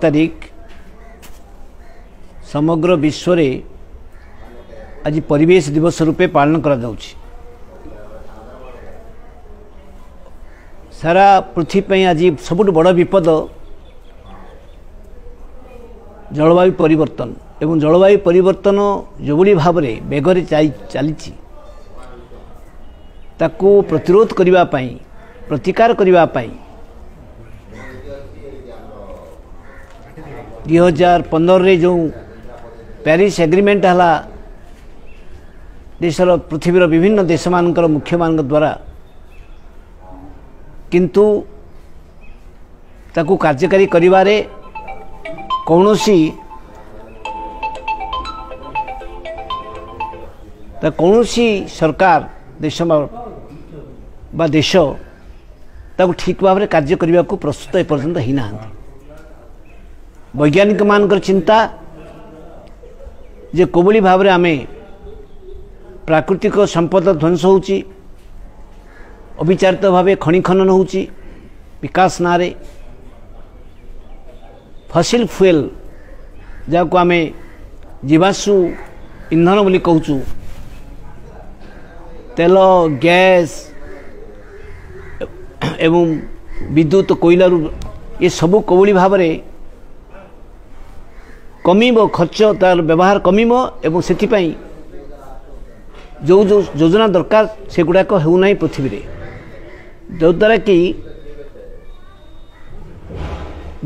तारीख समग्र विश्व रे आज परिवेश दिवस रूपे पालन करा जाउछि। सारा पृथ्वी पे आज सबुठ बड़ विपद जलवायु परिवर्तन एवं जलवायु परिवर्तन जो भाव में बेगरे चली ताकू प्रतिरोध करने प्रतिकार करने 2015 रे जो पेरिस एग्रीमेंट हला देशर पृथ्वीर विभिन्न देश मानकर मुख्य मान द्वारा किंतु ताकू कार्यकारी करिवारे कौनसी सरकार देश बा देश ताकू ठीक भाव में कार्य करने को प्रस्तुत एपर्यंत ही ना। वैज्ञानिक मानकर चिंता जे कोबली भाव में आमे प्राकृतिक संपद ध्वंस होउची, अविचारित भाव खनि खनन होउची, विकास नारे फसिल फ्यूएल जाको आमे जीवाश्म ईंधन बोली कहूचु, तेल गैस एवं विद्युत कोयलारू ये सबू कोबली भाव में कमिबो, खर्च तार व्यवहार कमिबो एवं सेथिपाई जो जो योजना दरकार से गुड़ाक हो ना पृथ्वी रे, जो द्वारा कि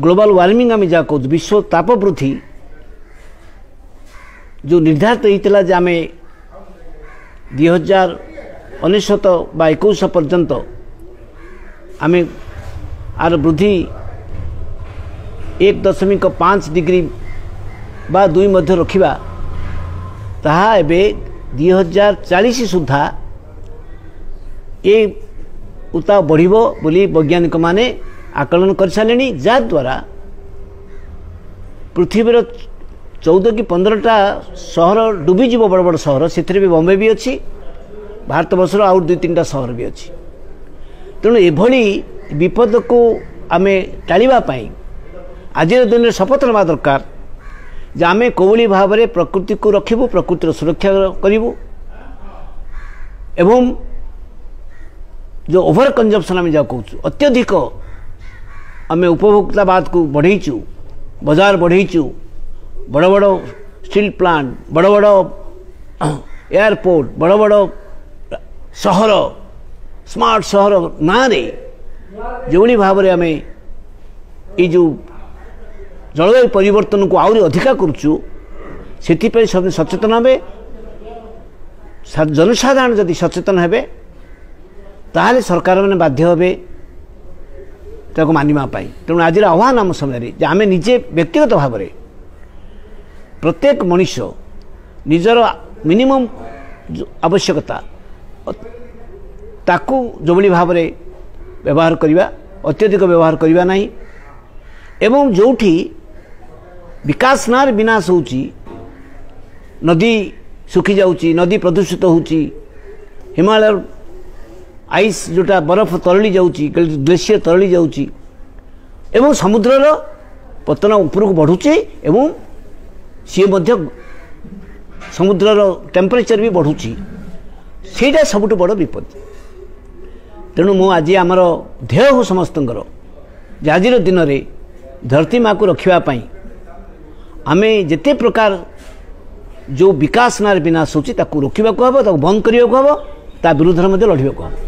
ग्लोबल वार्मिंग आम जहाँ कहूँ विश्व ताप वृद्धि जो निर्धारित होता है आम 2019 बा 21 पर्यंत आम आर वृद्धि 1.5 डिग्री बा 2 मध्य रखिबा ताहा एबे 2040 सुधा ये उताव बढ़िबो बोली वैज्ञानिक माने आकलन कर सारे, जद्वारा पृथ्वीर 14 कि 15टा सहर डूबीज बड़ बड़ सहर से भी बॉम्बे भी अच्छी, भारत वर्षर आउ 2-3टा सहर भी अच्छी। तेणु एभली विपद को आम टाळिबा पई आज दिन में शपथ नेबा दरकार जे आम कोवली भाव में प्रकृति को रखिबू, प्रकृतिर सुरक्षा करिबू एवं जो ओभर कंजम्पशन आम जहाँ कहूँ अत्यधिक आम उपभोक्तावाद को बढ़ेचु, बाजार बढ़ेचु, बड़ बड़ स्टील प्लांट, बड़ बड़ एयरपोर्ट, बड़ बड़ सहर, स्मार्ट सहर ना रे जो भाव में आम ये जो जलवायु परिवर्तन को आहरी अधिका करुचु से सब सचेतन हे, जनसाधारण जदि सचेतन हे ताहले सरकार मैंने बाध्य हे ताको मानिबा पाई। तेणु आज आह्वान आम समय आम निजे व्यक्तिगत भाव में प्रत्येक मनुष्य निजर मिनिमम आवश्यकता ताकू जो भाव में व्यवहार करवा, अत्यधिक व्यवहार करवा नहीं एवं जोठी विकास नार विनाश होची, नदी सुखी जाउची, नदी प्रदूषित होची, हिमालय आइस जोटा बरफ तरली जाउची, ग्लेशियर तरली जाउची एवं समुद्रर पतन उपरକୁ बढ़ुचे एवं सी मध्य समुद्रर टेम्परेचर भी बढ़ुची, सेटा सबुठ बड़ विपद। तेणु मु आज आमर ध्येय हो समस्तंकर जे आज दिन में धरती माँ को रखापी आमे जिते प्रकार जो विकास नार विनाश होची ताकू रोकवा को हबो, ताकू बंद करने को हबो, ता विरुद्ध में लड़वा को हबो।